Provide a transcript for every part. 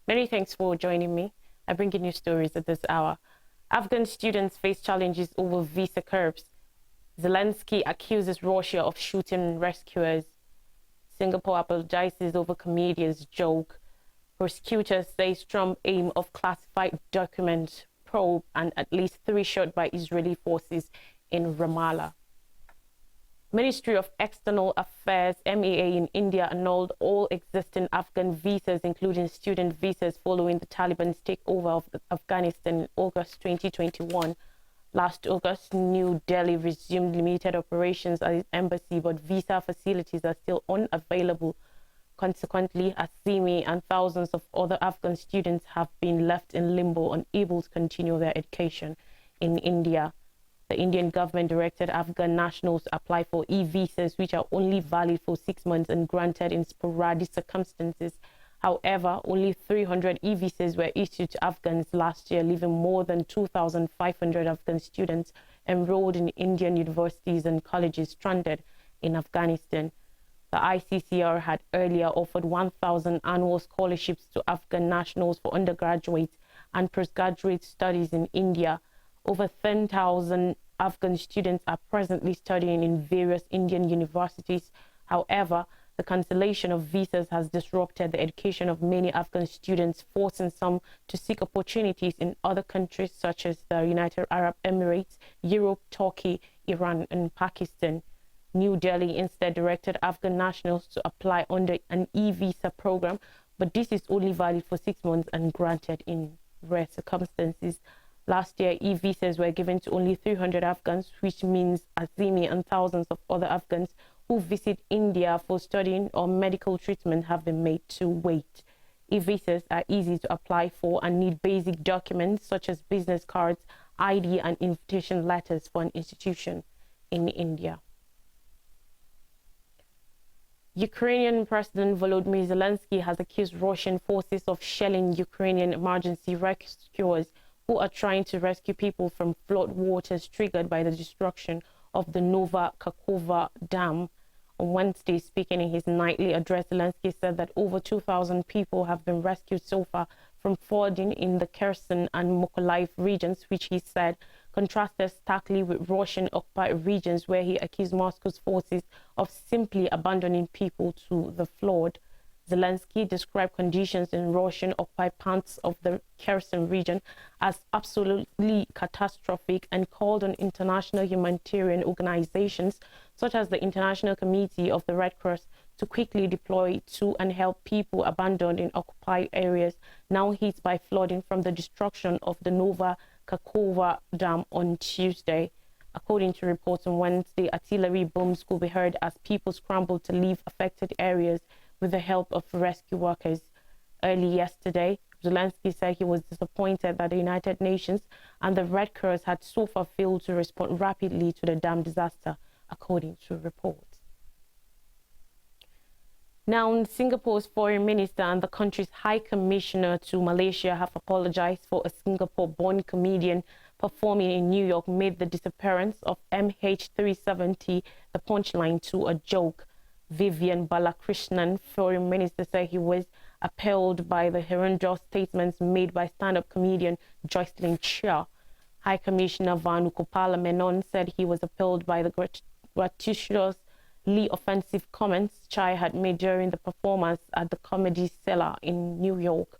Many thanks for joining me. I bring you new stories at this hour. Afghan students face challenges over visa curbs. Zelensky accuses Russia of shooting rescuers. Singapore apologizes over comedian's joke. Prosecutors say Trump aim of classified document probe and at least 3 shot by Israeli forces in Ramallah. Ministry of External Affairs, MEA in India, annulled all existing Afghan visas, including student visas, following the Taliban's takeover of Afghanistan in August 2021. Last August, New Delhi resumed limited operations at its embassy, but visa facilities are still unavailable. Consequently, Azimi and thousands of other Afghan students have been left in limbo, unable to continue their education in India. The Indian government directed Afghan nationals to apply for e-visas, which are only valid for 6 months and granted in sporadic circumstances. However, only 300 e-visas were issued to Afghans last year, leaving more than 2,500 Afghan students enrolled in Indian universities and colleges stranded in Afghanistan. The ICCR had earlier offered 1,000 annual scholarships to Afghan nationals for undergraduate and postgraduate studies in India. Over 10,000 Afghan students are presently studying in various Indian universities. However, the cancellation of visas has disrupted the education of many Afghan students, forcing some to seek opportunities in other countries such as the United Arab Emirates, Europe, Turkey, Iran, and Pakistan. New Delhi instead directed Afghan nationals to apply under an e-visa program, but this is only valid for 6 months and granted in rare circumstances. Last year, e-visas were given to only 300 Afghans, which means Azimi and thousands of other Afghans who visit India for studying or medical treatment have been made to wait. E-visas are easy to apply for and need basic documents such as business cards, ID, and invitation letters for an institution in India. Ukrainian President Volodymyr Zelensky has accused Russian forces of shelling Ukrainian emergency rescuers who are trying to rescue people from flood waters triggered by the destruction of the Nova Kakhovka Dam. On Wednesday, speaking in his nightly address, Zelensky said that over 2,000 people have been rescued so far from flooding in the Kherson and Mykolaiv regions, which he said contrasted starkly with Russian-occupied regions, where he accused Moscow's forces of simply abandoning people to the flood. Zelensky described conditions in Russian-occupied parts of the Kherson region as absolutely catastrophic and called on international humanitarian organizations such as the International Committee of the Red Cross to quickly deploy to and help people abandoned in occupied areas now hit by flooding from the destruction of the Nova Kakhovka Dam on Tuesday. According to reports on Wednesday, artillery booms could be heard as people scrambled to leave affected areas with the help of rescue workers. Early yesterday, Zelensky said he was disappointed that the United Nations and the Red Cross had so far failed to respond rapidly to the dam disaster, according to reports. Now, Singapore's foreign minister and the country's high commissioner to Malaysia have apologized for a Singapore-born comedian performing in New York made the disappearance of MH370 the punchline to a joke. Vivian Balakrishnan, foreign minister, said he was appalled by the horrendous statements made by stand-up comedian Joycelyn Chia. High Commissioner Vanukopala Menon said he was appalled by the gratuitously offensive comments Chai had made during the performance at the Comedy Cellar in New York.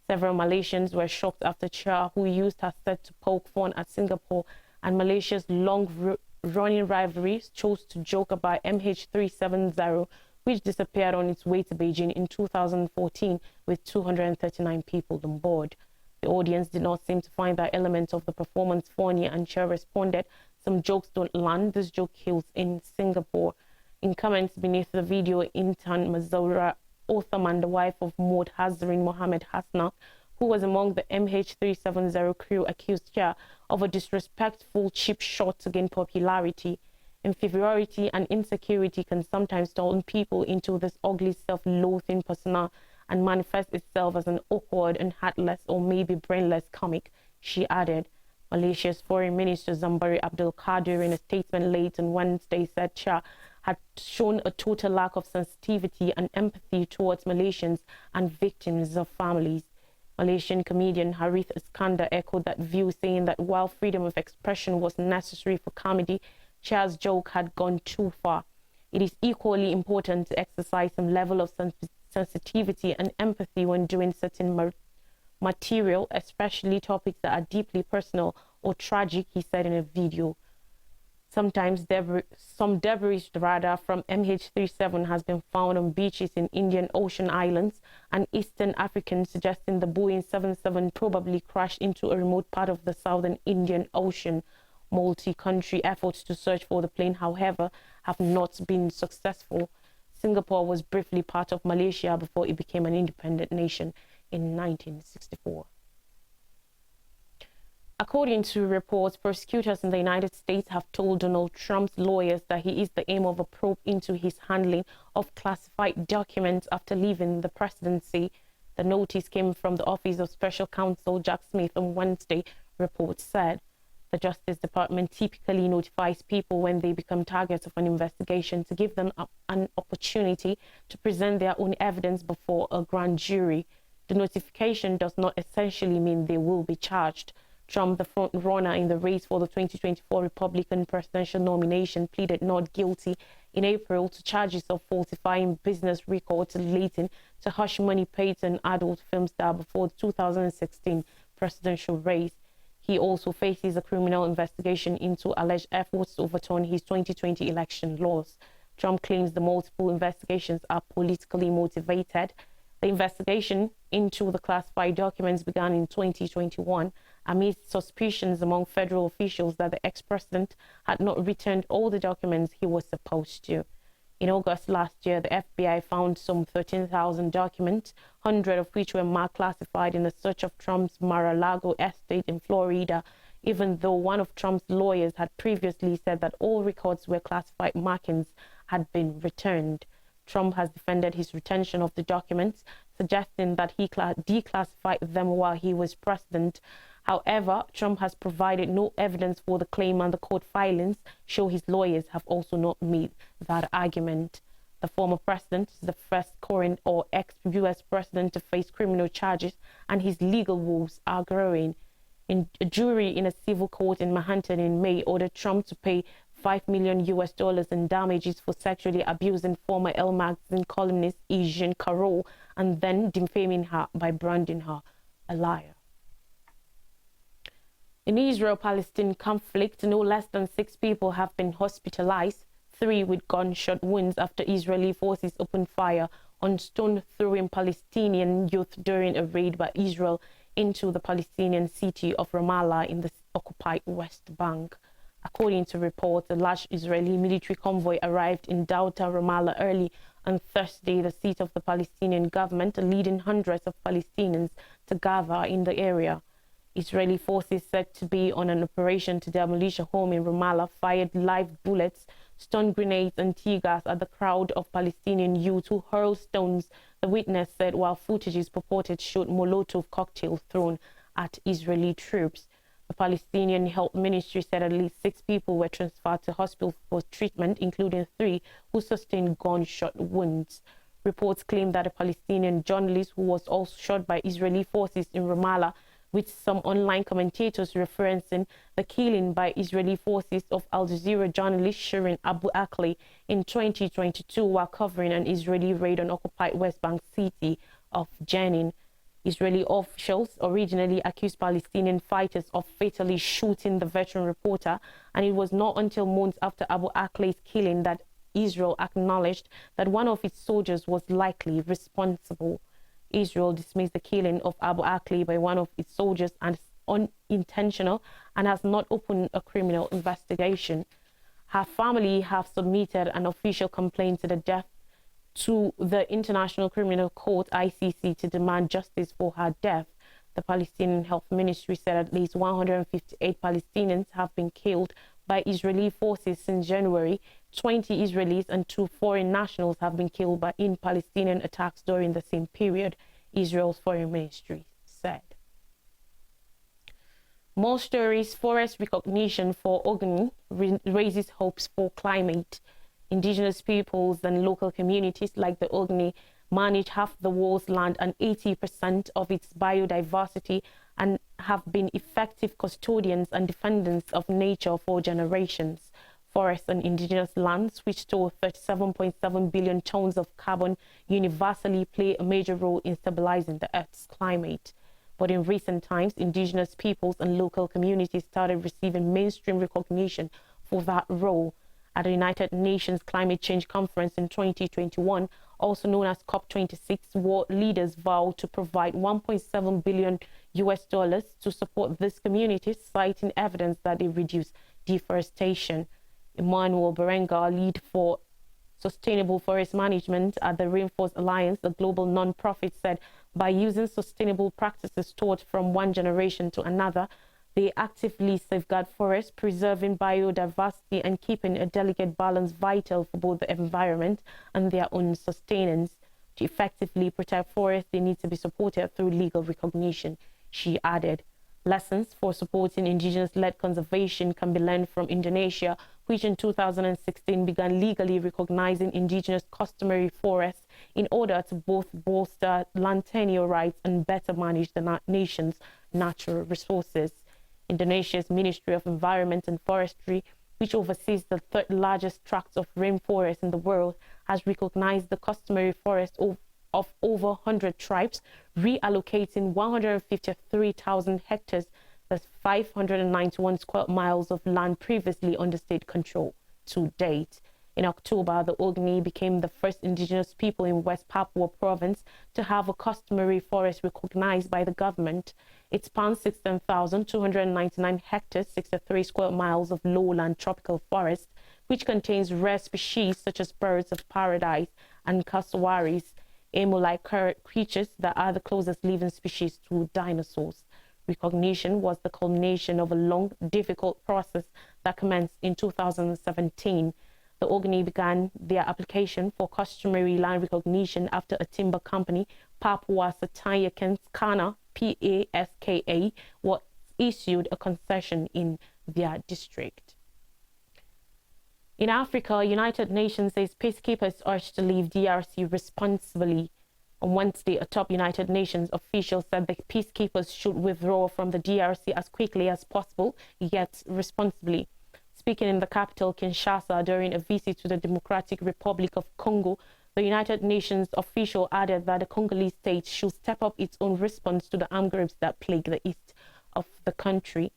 Several Malaysians were shocked after Chia, who used her set to poke fun at Singapore and Malaysia's long-running rivalries, chose to joke about MH370, which disappeared on its way to Beijing in 2014 with 239 people on board. The audience did not seem to find that element of the performance funny, and Chia responded, "Some jokes don't land. This joke kills in Singapore." In comments beneath the video, intern Mazaura Othaman, the wife of Maud Hazrin Mohammed Hasna, who was among the MH370 crew, accused Chia of a disrespectful cheap shot to gain popularity. Inferiority and insecurity can sometimes turn people into this ugly self-loathing persona and manifest itself as an awkward and heartless or maybe brainless comic, she added. Malaysia's Foreign Minister Zambari Abdul Qadir, in a statement late on Wednesday, said Chia had shown a total lack of sensitivity and empathy towards Malaysians and victims of families. Malaysian comedian Harith Iskandar echoed that view, saying that while freedom of expression was necessary for comedy, Chia's joke had gone too far. It is equally important to exercise some level of sensitivity and empathy when doing certain material, especially topics that are deeply personal or tragic, he said in a video. Sometimes some debris from MH370 has been found on beaches in Indian Ocean islands and Eastern African, suggesting the Boeing 77 probably crashed into a remote part of the southern Indian Ocean. Multi-country efforts to search for the plane, however, have not been successful. Singapore was briefly part of Malaysia before it became an independent nation in 1964. According to reports, prosecutors in the United States have told Donald Trump's lawyers that he is the aim of a probe into his handling of classified documents after leaving the presidency. The notice came from the Office of Special Counsel Jack Smith on Wednesday, reports said. The Justice Department typically notifies people when they become targets of an investigation to give them an opportunity to present their own evidence before a grand jury. The notification does not essentially mean they will be charged. Trump, the front runner in the race for the 2024 Republican presidential nomination, pleaded not guilty in April to charges of falsifying business records relating to hush money paid to an adult film star before the 2016 presidential race. He also faces a criminal investigation into alleged efforts to overturn his 2020 election laws. Trump claims the multiple investigations are politically motivated. The investigation into the classified documents began in 2021 amid suspicions among federal officials that the ex-president had not returned all the documents he was supposed to. In August last year, the FBI found some 13,000 documents, 100 of which were marked classified in the search of Trump's Mar-a-Lago estate in Florida, even though one of Trump's lawyers had previously said that all records where classified markings had been returned. Trump has defended his retention of the documents, suggesting that he declassified them while he was president. However, Trump has provided no evidence for the claim, and the court filings show his lawyers have also not made that argument. The former president is the first current or ex-U.S. president to face criminal charges, and his legal woes are growing. A jury in a civil court in Manhattan in May ordered Trump to pay $5 million in damages for sexually abusing former Elle magazine columnist Jean Carroll and then defaming her by branding her a liar. In Israel-Palestine conflict, no less than 6 people have been hospitalized, 3 with gunshot wounds after Israeli forces opened fire on stone-throwing Palestinian youth during a raid by Israel into the Palestinian city of Ramallah in the occupied West Bank. According to reports, a large Israeli military convoy arrived in downtown Ramallah early on Thursday, the seat of the Palestinian government, leading hundreds of Palestinians to gather in the area. Israeli forces said to be on an operation to demolish a home in Ramallah fired live bullets, stun grenades and tear gas at the crowd of Palestinian youth who hurled stones, the witness said, while footages purported showed Molotov cocktails thrown at Israeli troops. The Palestinian Health Ministry said at least 6 people were transferred to hospital for treatment, including 3 who sustained gunshot wounds. Reports claim that a Palestinian journalist who was also shot by Israeli forces in Ramallah, with some online commentators referencing the killing by Israeli forces of Al Jazeera journalist Shirin Abu Akleh in 2022 while covering an Israeli raid on occupied West Bank city of Jenin. Israeli officials originally accused Palestinian fighters of fatally shooting the veteran reporter, and it was not until months after Abu Akleh's killing that Israel acknowledged that one of its soldiers was likely responsible. Israel dismissed the killing of Abu Akleh by one of its soldiers as unintentional and has not opened a criminal investigation. Her family have submitted an official complaint to the International Criminal Court (ICC) to demand justice for her death. The Palestinian Health Ministry said at least 158 Palestinians have been killed by Israeli forces since January. 20 Israelis and 2 foreign nationals have been killed in Palestinian attacks during the same period, Israel's foreign ministry said. More stories. Forest recognition for Ogoni raises hopes for climate. Indigenous peoples and local communities like the Ogoni manage half the world's land and 80% of its biodiversity, and have been effective custodians and defenders of nature for generations. Forests and indigenous lands, which store 37.7 billion tons of carbon, universally play a major role in stabilizing the Earth's climate. But in recent times, indigenous peoples and local communities started receiving mainstream recognition for that role. At the United Nations Climate Change Conference in 2021, also known as COP26, world leaders vowed to provide $1.7 billion to support these communities, citing evidence that they reduce deforestation. Emmanuel Berenga, lead for sustainable forest management at the Rainforest Alliance, a global non-profit, said by using sustainable practices taught from one generation to another, they actively safeguard forests, preserving biodiversity and keeping a delicate balance vital for both the environment and their own sustenance. To effectively protect forests, they need to be supported through legal recognition, she added. Lessons for supporting indigenous-led conservation can be learned from Indonesia, which in 2016 began legally recognizing indigenous customary forests in order to both bolster land tenure rights and better manage the nation's natural resources. Indonesia's Ministry of Environment and Forestry, which oversees the third largest tract of rainforest in the world, has recognized the customary forest of over 100 tribes, reallocating 153,000 hectares, that's 591 square miles of land previously under state control to date. In October, the Ogoni became the first indigenous people in West Papua province to have a customary forest recognized by the government. It spans 16,299 hectares, 63 square miles of lowland tropical forest, which contains rare species such as birds of paradise and cassowaries, emu-like creatures that are the closest living species to dinosaurs. Recognition was the culmination of a long, difficult process that commenced in 2017. The Ogoni began their application for customary land recognition after a timber company, Papua Satya-Kana, PASKA, was issued a concession in their district. In Africa, United Nations says peacekeepers urged to leave DRC responsibly. On Wednesday, a top United Nations official said the peacekeepers should withdraw from the DRC as quickly as possible, yet responsibly. Speaking in the capital, Kinshasa, during a visit to the Democratic Republic of Congo, the United Nations official added that the Congolese state should step up its own response to the armed groups that plague the east of the country.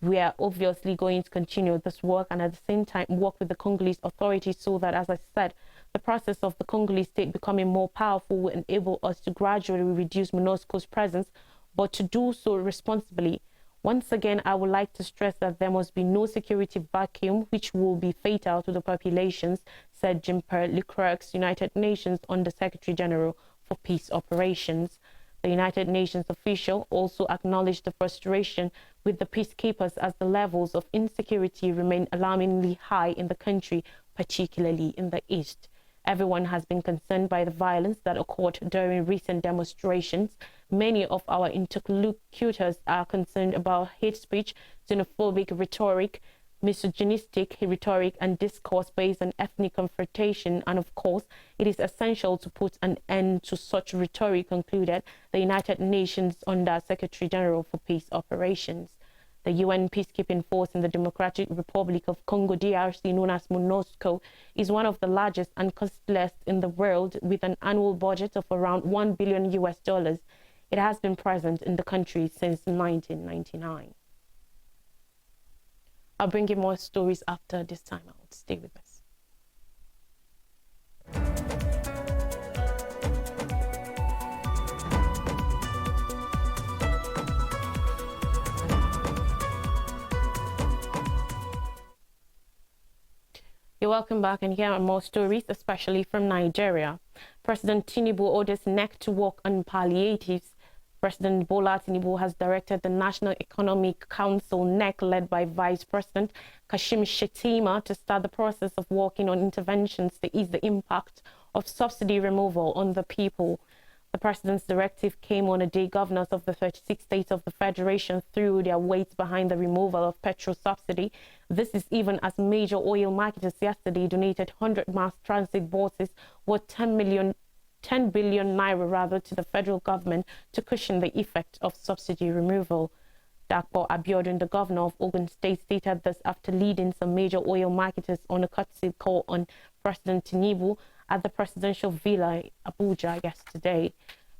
We are obviously going to continue this work and at the same time work with the Congolese authorities so that, as I said, the process of the Congolese state becoming more powerful will enable us to gradually reduce MONUSCO's presence, but to do so responsibly. Once again, I would like to stress that there must be no security vacuum which will be fatal to the populations, said Jean-Pierre Leclerc, United Nations Under-Secretary General for Peace Operations. The United Nations official also acknowledged the frustration with the peacekeepers as the levels of insecurity remain alarmingly high in the country, particularly in the east. Everyone has been concerned by the violence that occurred during recent demonstrations. Many of our interlocutors are concerned about hate speech, xenophobic rhetoric, misogynistic rhetoric, and discourse based on ethnic confrontation. And of course, it is essential to put an end to such rhetoric, concluded the United Nations Under-Secretary General for Peace Operations. The UN peacekeeping force in the Democratic Republic of Congo, DRC, known as MONUSCO, is one of the largest and costliest in the world, with an annual budget of around $1 billion. It has been present in the country since 1999. I'll bring you more stories after this time out. Stay with us. You're welcome back, and here are more stories, especially from Nigeria. President Tinubu orders NEC to work on palliatives. President Bola Tinubu has directed the National Economic Council, NEC, led by Vice President Kashim Shettima, to start the process of working on interventions to ease the impact of subsidy removal on the people. The president's directive came on a day governors of the 36 states of the Federation threw their weight behind the removal of petrol subsidy. This is even as major oil marketers yesterday donated 100 mass transit buses worth $10 million 10 billion naira to the federal government to cushion the effect of subsidy removal. Dakpo Abiodun, the governor of Ogun State, stated this after leading some major oil marketers on a courtesy call on President Tinubu at the presidential villa in Abuja yesterday.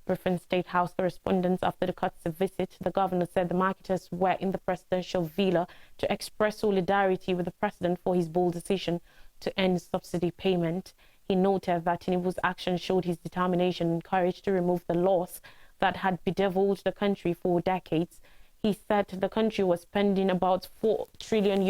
Briefing State House correspondents after the courtesy visit, the governor said the marketers were in the presidential villa to express solidarity with the president for his bold decision to end subsidy payment. He noted that Tinubu's action showed his determination and courage to remove the laws that had bedeviled the country for decades. He said the country was spending about 4 trillion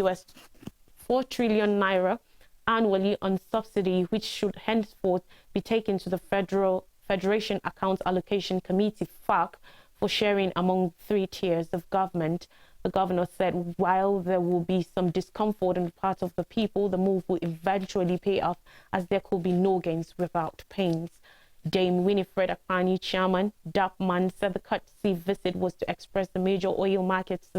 naira annually on subsidy, which should henceforth be taken to the Federation Accounts Allocation Committee (FAC) for sharing among 3 tiers of government. The governor said while there will be some discomfort on the part of the people, the move will eventually pay off, as there could be no gains without pains. Dame Winifred Akpani, chairman, DAPMAN, said the courtesy visit was to express the major oil markets'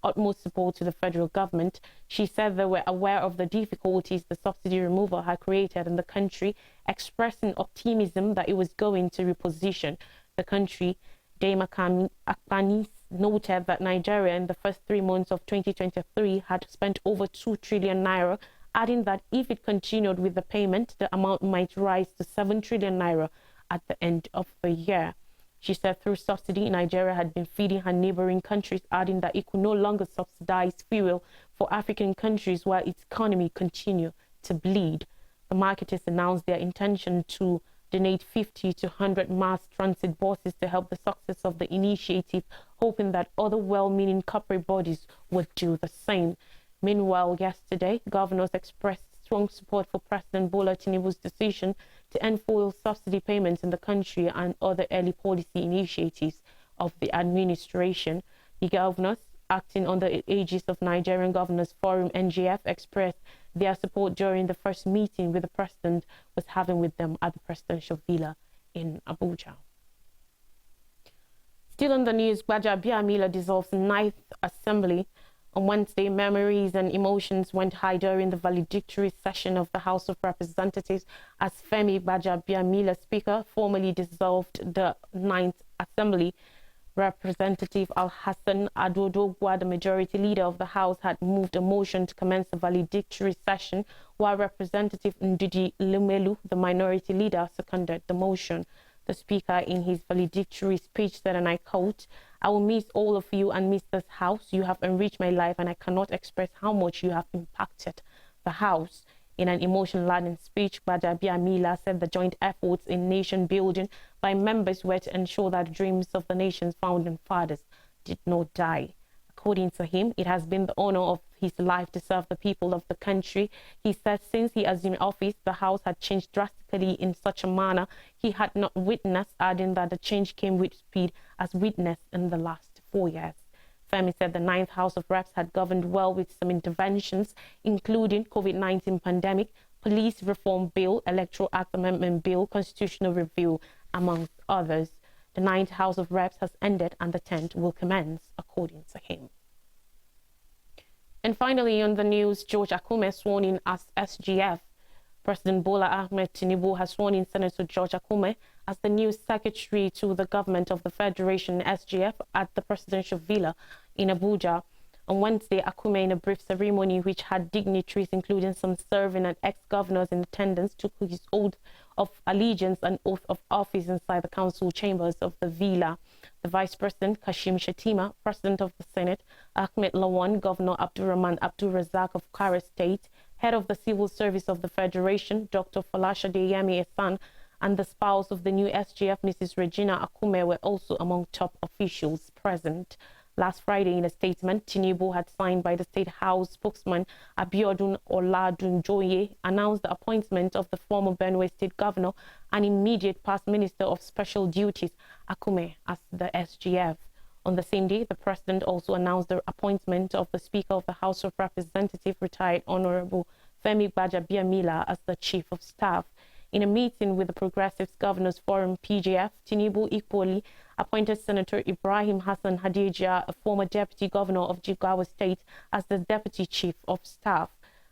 utmost support to the federal government. She said they were aware of the difficulties the subsidy removal had created in the country, expressing optimism that it was going to reposition the country. Dame Akpani noted that Nigeria in the first 3 months of 2023 had spent over 2 trillion naira, adding that if it continued with the payment, the amount might rise to 7 trillion naira at the end of the year. She said through subsidy, Nigeria had been feeding her neighboring countries, adding that it could no longer subsidize fuel for African countries while its economy continued to bleed. The marketers announced their intention to donate 50 to 100 mass transit buses to help the success of the initiative, hoping that other well-meaning corporate bodies would do the same. Meanwhile, yesterday, governors expressed strong support for President Bola Tinubu's decision to end fuel subsidy payments in the country and other early policy initiatives of the administration. The governors, acting under the aegis of Nigerian Governors Forum (NGF), expressed their support during the first meeting with the president was having with them at the presidential villa in Abuja. Still on the news, Gbajabiamila dissolves 9th Assembly. On Wednesday, memories and emotions went high during the valedictory session of the House of Representatives as Femi Gbajabiamila, Speaker, formally dissolved the 9th Assembly. Representative Al-Hassan Adodogwa, the majority leader of the House, had moved a motion to commence the valedictory session, while Representative Ndudi Lumelu, the minority leader, seconded the motion. The Speaker, in his valedictory speech, said, and I quote, "I will miss all of you and miss this House. You have enriched my life, and I cannot express how much you have impacted the House." In an emotion-laden speech, Gbajabiamila said the joint efforts in nation building by members were to ensure that the dreams of the nation's founding fathers did not die. According to him, it has been the honor of his life to serve the people of the country. He said since he assumed office, the House had changed drastically in such a manner he had not witnessed, adding that the change came with speed as witnessed in the last 4 years. Femi said the 9th House of Reps had governed well with some interventions, including COVID-19 pandemic, police reform bill, electoral act amendment bill, constitutional review, amongst others. The 9th House of Reps has ended and the 10th will commence, according to him. And finally, on the news, George Akume sworn in as SGF. President Bola Ahmed Tinubu has sworn in Senator George Akume as the new secretary to the government of the Federation SGF at the presidential villa in Abuja. On Wednesday, Akume, in a brief ceremony which had dignitaries including some serving and ex-governors in attendance, took his oath of allegiance and oath of office inside the council chambers of the villa. The Vice President, Kashim Shettima, President of the Senate, Ahmed Lawan, Governor Abdurrahman Abdul Razak of Kwara State, Head of the Civil Service of the Federation, Dr. Falashade Yemi Esan, and the spouse of the new SGF, Mrs. Regina Akume, were also among top officials present. Last Friday, in a statement Tinubu had signed by the State House spokesman Abiodun Oladunjoye, announced the appointment of the former Benue State Governor and immediate past Minister of Special Duties, Akume, as the SGF. On the same day, the President also announced the appointment of the Speaker of the House of Representatives, retired Honorable Femi Gbajabiamila, as the Chief of Staff. In a meeting with the Progressive Governors Forum (PGF), Tinubu equally appointed Senator Ibrahim Hassan Hadija, a former Deputy Governor of Jigawa State, as the Deputy Chief of Staff.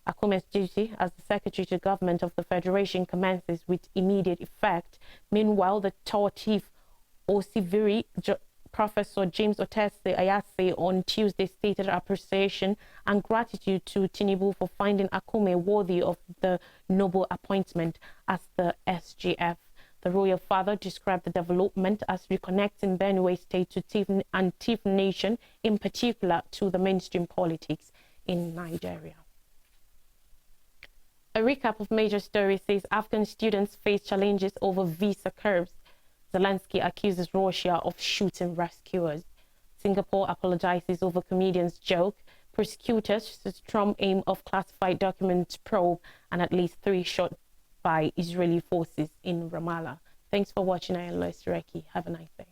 Akume's duty as the Secretary to Government of the Federation commences with immediate effect. Meanwhile, the tour chief, Osiviri, Professor James Otese Ayase, on Tuesday stated appreciation and gratitude to Tinubu for finding Akume worthy of the noble appointment as the SGF. The royal father described the development as reconnecting Benue State to TIF nation, in particular to the mainstream politics in Nigeria. A recap of major stories says Afghan students face challenges over visa curbs. Zelensky accuses Russia of shooting rescuers. Singapore apologizes over comedian's joke. Prosecutors Trump aim of classified documents probe, and at least 3 shot by Israeli forces in Ramallah. Thanks for watching. I am Lois Reki. Have a nice day.